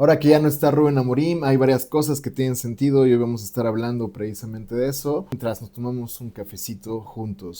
Ahora que ya no está Rubén Amorim, hay varias cosas que tienen sentido y hoy vamos a estar hablando precisamente de eso, mientras nos tomamos un cafecito juntos.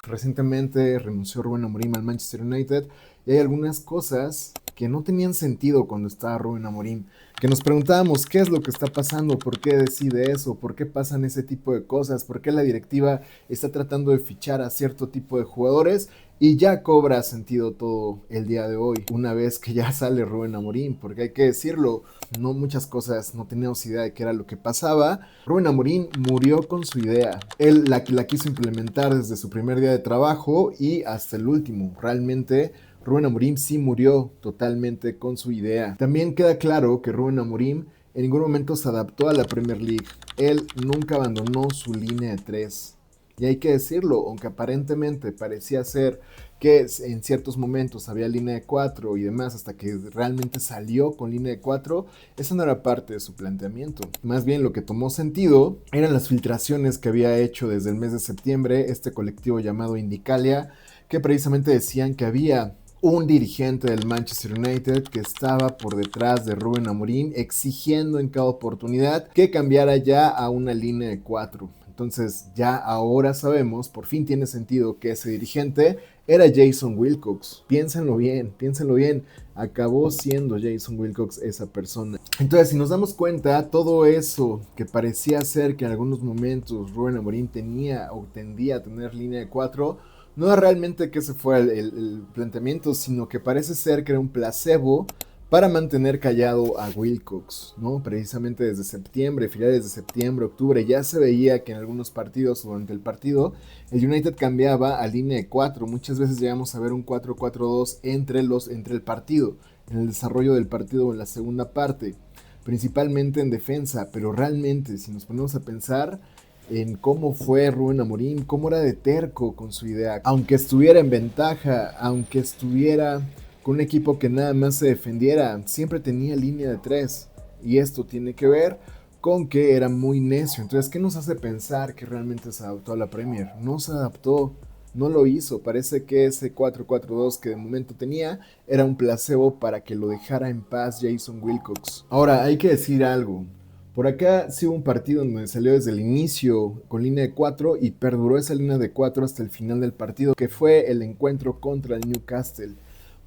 Recientemente renunció Rubén Amorim al Manchester United y hay algunas cosas que no tenían sentido cuando estaba Rubén Amorim, que nos preguntábamos qué es lo que está pasando, por qué decide eso, por qué pasan ese tipo de cosas, por qué la directiva está tratando de fichar a cierto tipo de jugadores y ya cobra sentido todo el día de hoy, una vez que ya sale Rubén Amorim, porque hay que decirlo, no muchas cosas, no teníamos idea de qué era lo que pasaba. Rubén Amorim murió con su idea. Él la quiso implementar desde su primer día de trabajo y hasta el último. Realmente Rubén Amorim sí murió totalmente con su idea. También queda claro que Rubén Amorim en ningún momento se adaptó a la Premier League. Él nunca abandonó su línea de tres. Y hay que decirlo, aunque aparentemente parecía ser que en ciertos momentos había línea de 4 y demás, hasta que realmente salió con línea de 4, esa no era parte de su planteamiento. Más bien lo que tomó sentido eran las filtraciones que había hecho desde el mes de septiembre este colectivo llamado Indicalia, que precisamente decían que había un dirigente del Manchester United que estaba por detrás de Rubén Amorim exigiendo en cada oportunidad que cambiara ya a una línea de 4. Entonces ya ahora sabemos, por fin tiene sentido que ese dirigente era Jason Wilcox. Piénsenlo bien, acabó siendo Jason Wilcox esa persona. Entonces, si nos damos cuenta, todo eso que parecía ser que en algunos momentos Rubén Amorim tenía o tendía a tener línea de 4, no era realmente que ese fuera el planteamiento, sino que parece ser que era un placebo para mantener callado a Wilcox, ¿no? Precisamente desde septiembre, finales de septiembre, octubre, ya se veía que en algunos partidos, durante el partido, el United cambiaba a línea de 4. Muchas veces llegamos a ver un 4-4-2 entre el partido, en el desarrollo del partido o en la segunda parte, principalmente en defensa, pero realmente, si nos ponemos a pensar en cómo fue Rubén Amorim, cómo era de terco con su idea, aunque estuviera en ventaja, aunque estuviera con un equipo que nada más se defendiera, siempre tenía línea de 3. Y esto tiene que ver con que era muy necio. Entonces, ¿qué nos hace pensar que realmente se adaptó a la Premier? No se adaptó, no lo hizo. Parece que ese 4-4-2 que de momento tenía era un placebo para que lo dejara en paz Jason Wilcox. Ahora, hay que decir algo. Por acá sí hubo un partido donde salió desde el inicio con línea de 4 y perduró esa línea de 4 hasta el final del partido, que fue el encuentro contra el Newcastle.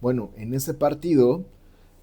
Bueno, en ese partido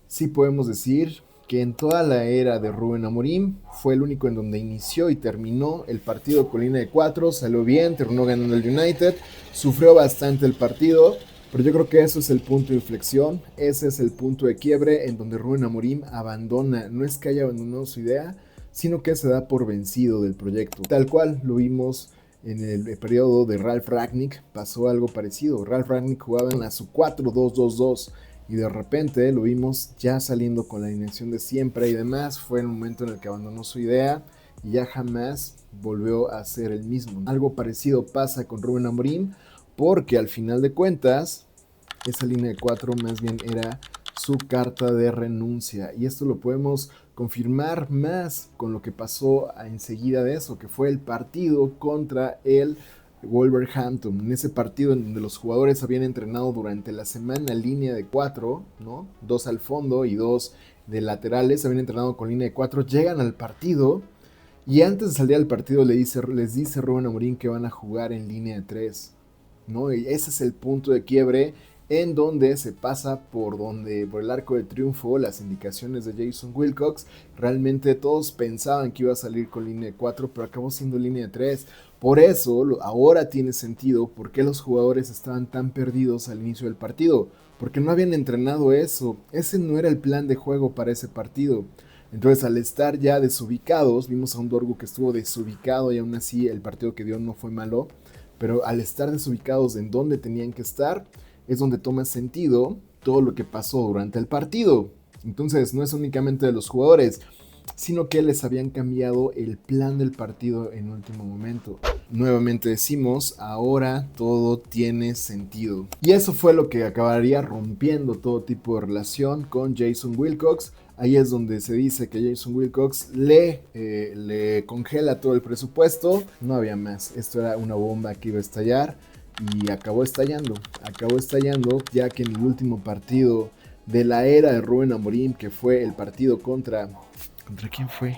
sí podemos decir que en toda la era de Rubén Amorim fue el único en donde inició y terminó el partido con línea de 4, salió bien, terminó ganando el United, sufrió bastante el partido, pero yo creo que eso es el punto de inflexión, ese es el punto de quiebre en donde Rubén Amorim abandona, no es que haya abandonado su idea, sino que se da por vencido del proyecto. Tal cual lo vimos en el periodo de Ralf Rangnick, pasó algo parecido. Ralf Rangnick jugaba a su 4-2-2-2 y de repente lo vimos ya saliendo con la alineación de siempre y demás. Fue el momento en el que abandonó su idea y ya jamás volvió a ser el mismo. Algo parecido pasa con Rubén Amorim, porque al final de cuentas esa línea de 4 más bien era su carta de renuncia, y esto lo podemos confirmar más con lo que pasó enseguida de eso, que fue el partido contra el Wolverhampton. En ese partido en donde los jugadores habían entrenado durante la semana línea de 4, ¿no? 2 al fondo y 2 de laterales, habían entrenado con línea de 4, llegan al partido y antes de salir al partido les dice Rubén Amorim que van a jugar en línea de 3, ¿no? Y ese es el punto de quiebre en donde se pasa por el arco de triunfo, las indicaciones de Jason Wilcox. Realmente todos pensaban que iba a salir con línea de 4, pero acabó siendo línea de 3. Por eso ahora tiene sentido por qué los jugadores estaban tan perdidos al inicio del partido, porque no habían entrenado eso. Ese no era el plan de juego para ese partido. Entonces, al estar ya desubicados, vimos a un Dorgu que estuvo desubicado y aún así el partido que dio no fue malo, pero al estar desubicados en donde tenían que estar, es donde toma sentido todo lo que pasó durante el partido. Entonces, no es únicamente de los jugadores, sino que les habían cambiado el plan del partido en último momento. Nuevamente decimos, ahora todo tiene sentido. Y eso fue lo que acabaría rompiendo todo tipo de relación con Jason Wilcox. Ahí es donde se dice que Jason Wilcox le congela todo el presupuesto. No había más, esto era una bomba que iba a estallar. y acabó estallando, ya que en el último partido de la era de Rubén Amorim, que fue el partido ¿contra quién fue?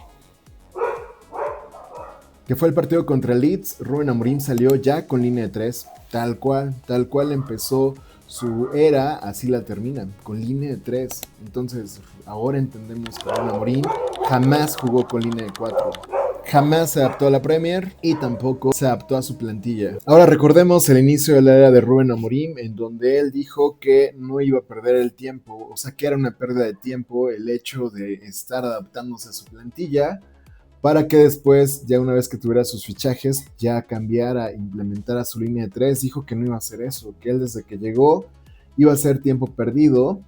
Que fue el partido contra Leeds, Rubén Amorim salió ya con línea de 3, tal cual empezó su era, así la termina, con línea de 3. Entonces, ahora entendemos que Rubén Amorim jamás jugó con línea de 4. Jamás se adaptó a la Premier y tampoco se adaptó a su plantilla. Ahora recordemos el inicio de la era de Rubén Amorim, en donde él dijo que no iba a perder el tiempo, o sea que era una pérdida de tiempo el hecho de estar adaptándose a su plantilla, para que después, ya una vez que tuviera sus fichajes, ya cambiara, implementara su línea de 3. Dijo que no iba a hacer eso, que él desde que llegó iba a ser tiempo perdido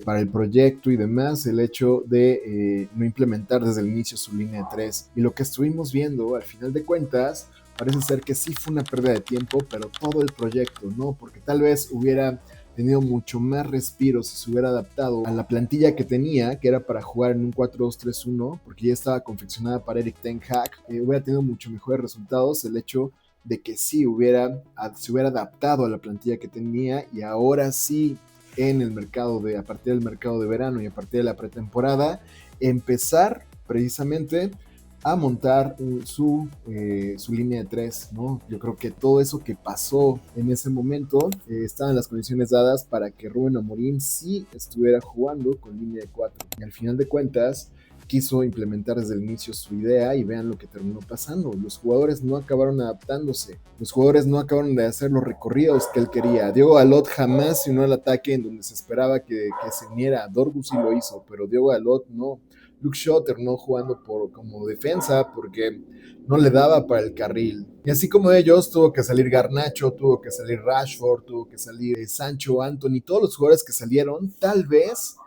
para el proyecto y demás, el hecho de no implementar desde el inicio su línea de 3. Y lo que estuvimos viendo, al final de cuentas, parece ser que sí fue una pérdida de tiempo, pero todo el proyecto, ¿no? Porque tal vez hubiera tenido mucho más respiro si se hubiera adaptado a la plantilla que tenía, que era para jugar en un 4-2-3-1, porque ya estaba confeccionada para Erik ten Hag, hubiera tenido mucho mejores resultados el hecho de que sí se hubiera adaptado a la plantilla que tenía, y ahora sí en el mercado a partir del mercado de verano y a partir de la pretemporada, empezar precisamente a montar su línea de 3, ¿no? Yo creo que todo eso que pasó en ese momento estaban las condiciones dadas para que Rubén Amorim sí estuviera jugando con línea de 4. Y al final de cuentas quiso implementar desde el inicio su idea, y vean lo que terminó pasando. Los jugadores no acabaron adaptándose, los jugadores no acabaron de hacer los recorridos que él quería. Diego Dalot jamás se unió al ataque en donde se esperaba que se uniera. Dorgu sí lo hizo, pero Diego Dalot no. Luke Shaw terminó jugando como defensa porque no le daba para el carril. Y así como ellos, tuvo que salir Garnacho, tuvo que salir Rashford, tuvo que salir Sancho, Anthony, todos los jugadores que salieron, tal vez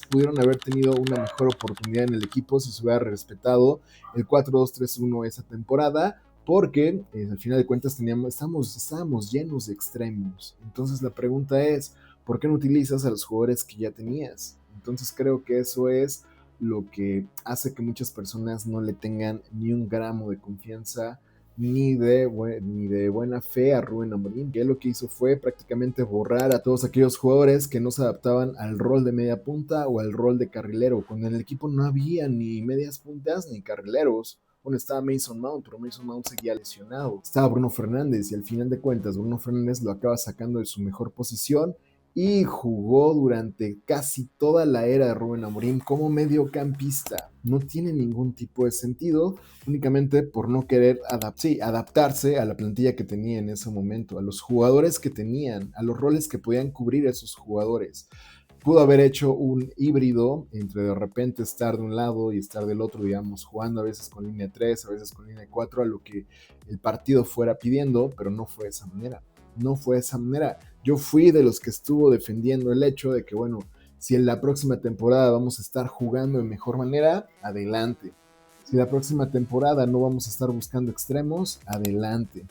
pudieron haber tenido una mejor oportunidad en el equipo si se hubiera respetado el 4-2-3-1 esa temporada, porque al final de cuentas estábamos llenos de extremos. Entonces la pregunta es, ¿por qué no utilizas a los jugadores que ya tenías? Entonces creo que eso es lo que hace que muchas personas no le tengan ni un gramo de confianza ni de buena fe a Rubén Amorim, que lo que hizo fue prácticamente borrar a todos aquellos jugadores que no se adaptaban al rol de media punta o al rol de carrilero, cuando en el equipo no había ni medias puntas ni carrileros. Bueno, estaba Mason Mount, pero Mason Mount seguía lesionado. Estaba Bruno Fernández, y al final de cuentas Bruno Fernández lo acaba sacando de su mejor posición y jugó durante casi toda la era de Rubén Amorim como mediocampista. No tiene ningún tipo de sentido, únicamente por no querer adaptarse a la plantilla que tenía en ese momento, a los jugadores que tenían, a los roles que podían cubrir esos jugadores. Pudo haber hecho un híbrido entre de repente estar de un lado y estar del otro, digamos, jugando a veces con línea 3, a veces con línea 4, a lo que el partido fuera pidiendo, pero no fue de esa manera. No fue de esa manera. Yo fui de los que estuvo defendiendo el hecho de que, bueno, si en la próxima temporada vamos a estar jugando de mejor manera, adelante. Si la próxima temporada no vamos a estar buscando extremos, adelante.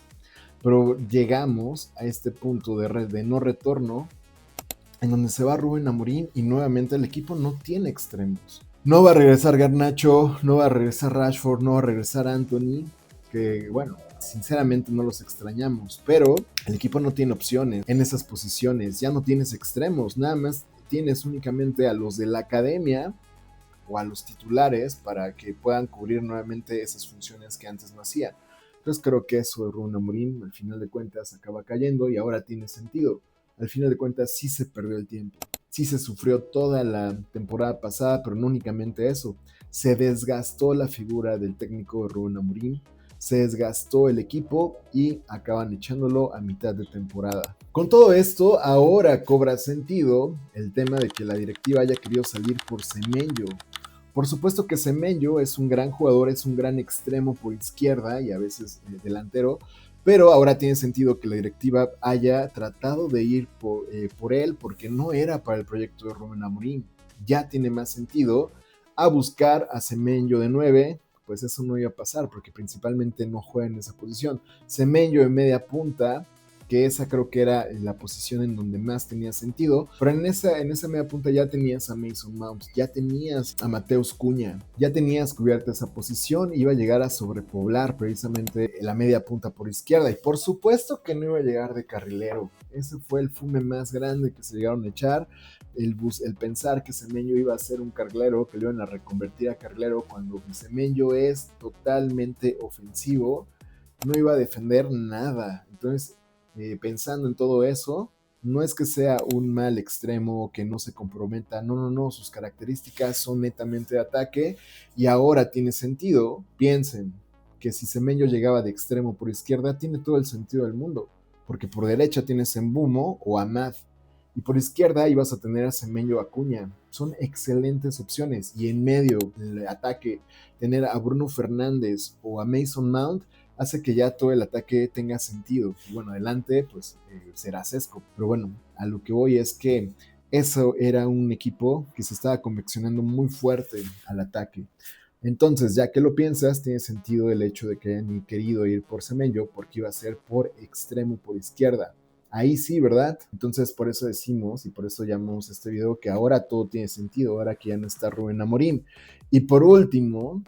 Pero llegamos a este punto de no retorno, en donde se va Rubén Amorim y nuevamente el equipo no tiene extremos. No va a regresar Garnacho, no va a regresar Rashford, no va a regresar Anthony, que bueno, sinceramente no los extrañamos, pero el equipo no tiene opciones en esas posiciones, ya no tienes extremos, nada más tienes únicamente a los de la academia o a los titulares para que puedan cubrir nuevamente esas funciones que antes no hacían. Entonces creo que eso de Rubén Amorim al final de cuentas acaba cayendo y ahora tiene sentido. Al final de cuentas sí se perdió el tiempo, sí se sufrió toda la temporada pasada, pero no únicamente eso, se desgastó la figura del técnico de Rubén Amorim, se desgastó el equipo y acaban echándolo a mitad de temporada. Con todo esto, ahora cobra sentido el tema de que la directiva haya querido salir por Semenyo. Por supuesto que Semenyo es un gran jugador, es un gran extremo por izquierda y a veces delantero, pero ahora tiene sentido que la directiva haya tratado de ir por él, porque no era para el proyecto de Rubén Amorim. Ya tiene más sentido a buscar a Semenyo de 9, pues eso no iba a pasar, porque principalmente no juega en esa posición. Semenyo de media punta, que esa creo que era la posición en donde más tenía sentido, pero en esa media punta ya tenías a Mason Mount, ya tenías a Mateus Cunha, ya tenías cubierta esa posición, iba a llegar a sobrepoblar precisamente la media punta por izquierda, y por supuesto que no iba a llegar de carrilero. Ese fue el fume más grande que se llegaron a echar, el pensar que Semenyo iba a ser un carrilero, que lo iban a reconvertir a carrilero, cuando Semenyo es totalmente ofensivo, no iba a defender nada. Entonces, pensando en todo eso, no es que sea un mal extremo que no se comprometa, no, sus características son netamente de ataque y ahora tiene sentido. Piensen que si Semenyo llegaba de extremo por izquierda, tiene todo el sentido del mundo, porque por derecha tienes Mbumo o Amad, y por izquierda ibas a tener a Semenyo Acuña. Son excelentes opciones, y en medio del ataque tener a Bruno Fernández o a Mason Mount hace que ya todo el ataque tenga sentido. Y bueno, adelante pues será Sesco. Pero bueno, a lo que voy es que eso era un equipo que se estaba conveccionando muy fuerte al ataque. Entonces, ya que lo piensas, tiene sentido el hecho de que hayan querido ir por Semenyo, porque iba a ser por extremo por izquierda. Ahí sí, ¿verdad? Entonces, por eso decimos y por eso llamamos este video que ahora todo tiene sentido, ahora que ya no está Rubén Amorim. Y por último,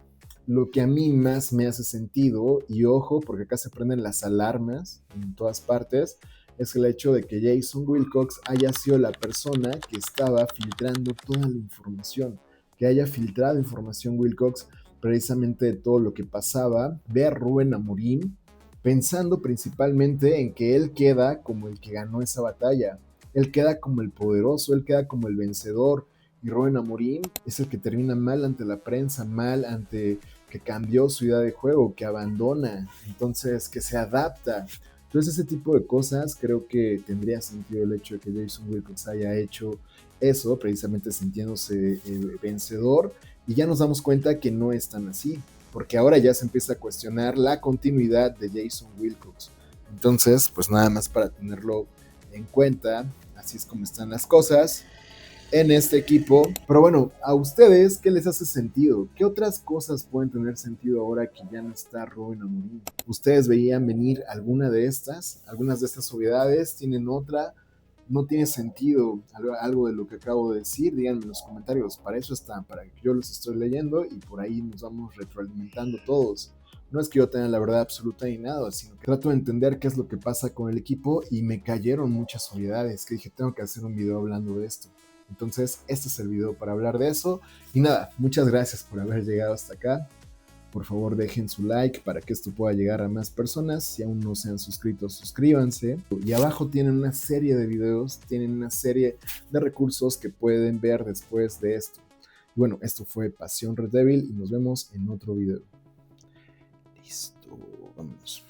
lo que a mí más me hace sentido, y ojo, porque acá se prenden las alarmas en todas partes, es el hecho de que Jason Wilcox haya sido la persona que estaba filtrando toda la información, que haya filtrado información Wilcox precisamente de todo lo que pasaba, ver Rubén Amorim, pensando principalmente en que él queda como el que ganó esa batalla, él queda como el poderoso, él queda como el vencedor, y Rubén Amorim es el que termina mal ante la prensa, mal ante que cambió su idea de juego, que abandona, entonces que se adapta. Entonces ese tipo de cosas creo que tendría sentido el hecho de que Jason Wilcox haya hecho eso, precisamente sintiéndose vencedor, y ya nos damos cuenta que no es tan así, porque ahora ya se empieza a cuestionar la continuidad de Jason Wilcox. Entonces, pues nada más para tenerlo en cuenta, así es como están las cosas en este equipo. Pero bueno, a ustedes, ¿qué les hace sentido? ¿Qué otras cosas pueden tener sentido ahora que ya no está Rubén Amorim? ¿Ustedes veían venir alguna de estas? ¿Algunas de estas obviedades? ¿Tienen otra? ¿No tiene sentido algo de lo que acabo de decir? Díganme en los comentarios. Para eso están, para que yo los estoy leyendo y por ahí nos vamos retroalimentando todos. No es que yo tenga la verdad absoluta ni nada, sino que trato de entender qué es lo que pasa con el equipo, y me cayeron muchas obviedades que dije, tengo que hacer un video hablando de esto. Entonces, este es el video para hablar de eso. Y nada, muchas gracias por haber llegado hasta acá. Por favor, dejen su like para que esto pueda llegar a más personas. Si aún no se han suscrito, suscríbanse. Y abajo tienen una serie de videos, tienen una serie de recursos que pueden ver después de esto. Bueno, esto fue Pasión Red Devil y nos vemos en otro video. Listo, vámonos.